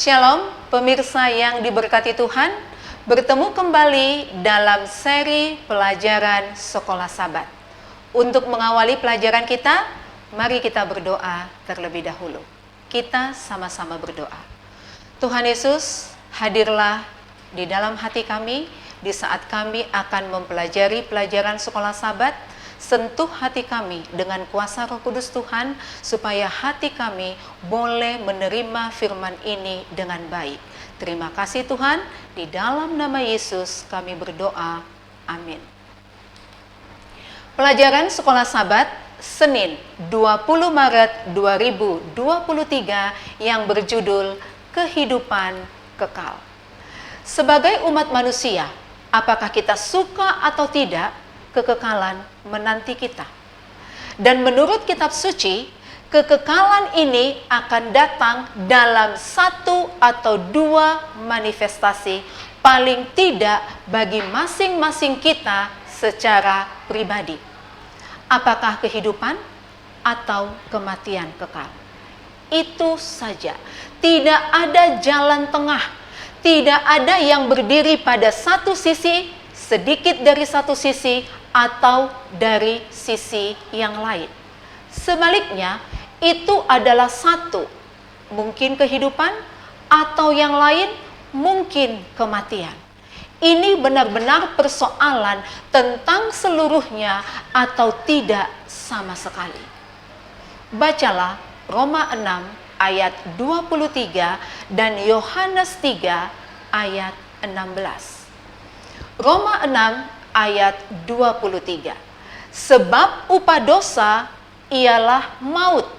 Shalom, pemirsa yang diberkati Tuhan, bertemu kembali dalam seri pelajaran Sekolah Sabat. Untuk mengawali pelajaran kita, mari kita berdoa terlebih dahulu. Kita sama-sama berdoa. Tuhan Yesus, hadirlah di dalam hati kami di saat kami akan mempelajari pelajaran Sekolah Sabat. Sentuh hati kami dengan kuasa Roh Kudus Tuhan, supaya hati kami boleh menerima firman ini dengan baik. Terima kasih Tuhan, di dalam nama Yesus kami berdoa. Amin. Pelajaran Sekolah Sabat Senin 20 Maret 2023 yang berjudul Kehidupan Kekal. Sebagai umat manusia, apakah kita suka atau tidak, kekekalan menanti kita. Dan menurut kitab suci, kekekalan ini akan datang dalam satu atau dua manifestasi, paling tidak bagi masing-masing kita secara pribadi. Apakah kehidupan atau kematian kekal? Itu saja. Tidak ada jalan tengah. Tidak ada yang berdiri pada satu sisi, sedikit dari satu sisi, atau dari sisi yang lain. Sebaliknya, itu adalah satu, mungkin kehidupan, atau yang lain mungkin kematian. Ini benar-benar persoalan tentang seluruhnya atau tidak sama sekali. Bacalah Roma 6 ayat 23 dan Yohanes 3 ayat 16. Roma 6 ayat 23. Sebab upah dosa ialah maut,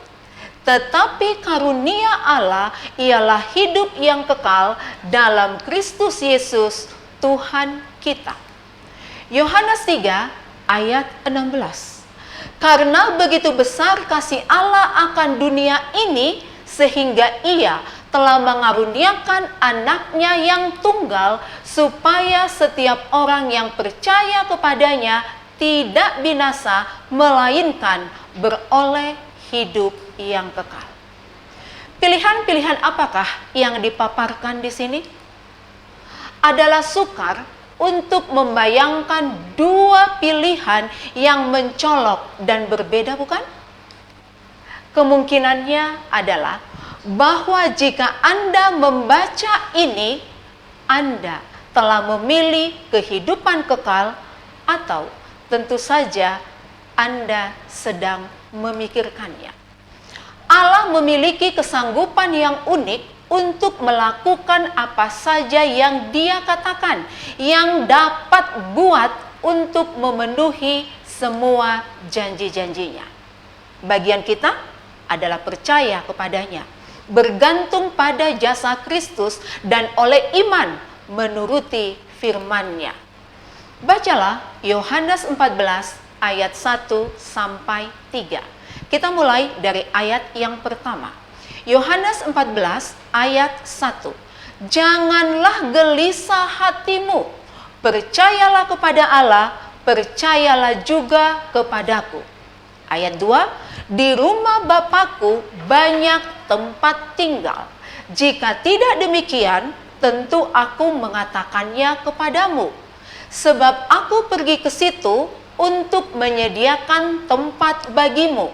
tetapi karunia Allah ialah hidup yang kekal dalam Kristus Yesus Tuhan kita. Yohanes 3 ayat 16. Karena begitu besar kasih Allah akan dunia ini, sehingga Ia telah mengaruniakan anaknya yang tunggal, supaya setiap orang yang percaya kepadanya tidak binasa, melainkan beroleh hidup yang kekal. Pilihan-pilihan apakah yang dipaparkan di sini? Adalah sukar untuk membayangkan dua pilihan yang mencolok dan berbeda, bukan? Kemungkinannya adalah bahwa jika Anda membaca ini, Anda telah memilih kehidupan kekal, atau tentu saja Anda sedang memikirkannya. Allah memiliki kesanggupan yang unik untuk melakukan apa saja yang Dia katakan, yang dapat buat untuk memenuhi semua janji-janjinya. Bagian kita adalah percaya kepadanya, bergantung pada jasa Kristus, dan oleh iman menuruti firman-Nya. Bacalah Yohanes 14 ayat 1 sampai 3. Kita mulai dari ayat yang pertama. Yohanes 14 ayat 1. Janganlah gelisah hatimu, percayalah kepada Allah, percayalah juga kepadaku. Ayat 2, di rumah Bapakku banyak tempat tinggal. Jika tidak demikian, tentu aku mengatakannya kepadamu. Sebab aku pergi ke situ untuk menyediakan tempat bagimu.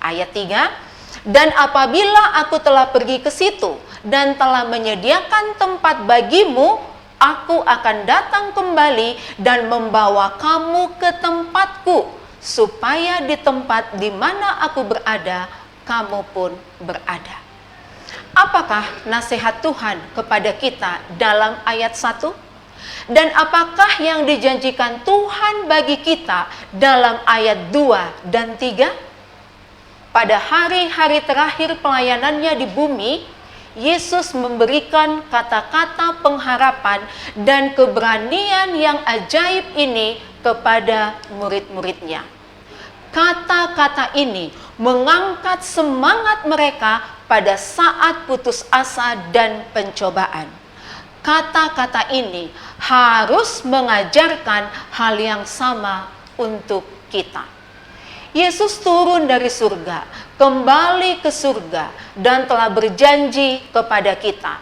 Ayat 3, dan apabila aku telah pergi ke situ dan telah menyediakan tempat bagimu, aku akan datang kembali dan membawa kamu ke tempatku, supaya di tempat di mana aku berada, kamu pun berada. Apakah nasihat Tuhan kepada kita dalam ayat 1? Dan apakah yang dijanjikan Tuhan bagi kita dalam ayat 2 dan 3? Pada hari-hari terakhir pelayanannya di bumi, Yesus memberikan kata-kata pengharapan dan keberanian yang ajaib ini kepada murid-muridnya. Kata-kata ini mengangkat semangat mereka pada saat putus asa dan pencobaan. Kata-kata ini harus mengajarkan hal yang sama untuk kita. Yesus turun dari surga, kembali ke surga, dan telah berjanji kepada kita,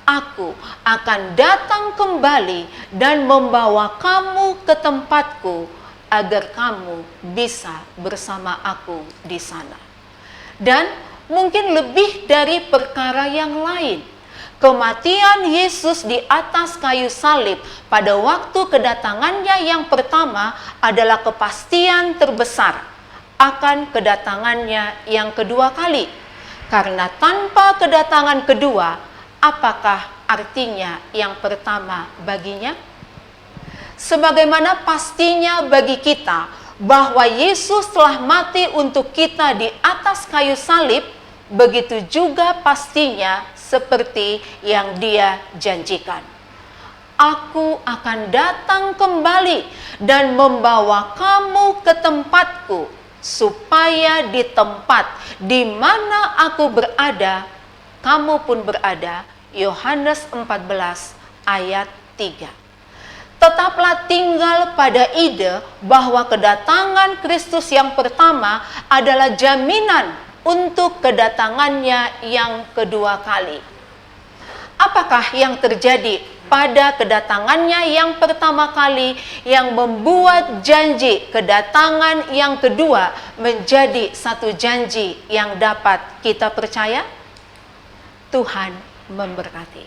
aku akan datang kembali dan membawa kamu ke tempatku, agar kamu bisa bersama aku di sana. Dan mungkin lebih dari perkara yang lain, kematian Yesus di atas kayu salib pada waktu kedatangannya yang pertama adalah kepastian terbesar akan kedatangannya yang kedua kali. Karena tanpa kedatangan kedua, apakah artinya yang pertama baginya? Sebagaimana pastinya bagi kita bahwa Yesus telah mati untuk kita di atas kayu salib, begitu juga pastinya seperti yang Dia janjikan. Aku akan datang kembali dan membawa kamu ke tempatku, supaya di tempat di mana aku berada, kamu pun berada. Yohanes 14 ayat 3. Tetaplah tinggal pada ide bahwa kedatangan Kristus yang pertama adalah jaminan untuk kedatangannya yang kedua kali. Apakah yang terjadi pada kedatangannya yang pertama kali yang membuat janji kedatangan yang kedua menjadi satu janji yang dapat kita percaya? Tuhan memberkati.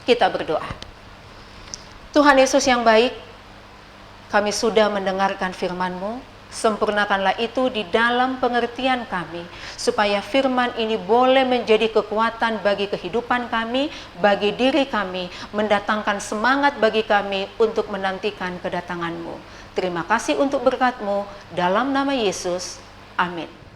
Kita berdoa. Tuhan Yesus yang baik, kami sudah mendengarkan firman-Mu. Sempurnakanlah itu di dalam pengertian kami, supaya firman ini boleh menjadi kekuatan bagi kehidupan kami, bagi diri kami, mendatangkan semangat bagi kami untuk menantikan kedatangan-Mu. Terima kasih untuk berkat-Mu, dalam nama Yesus. Amin.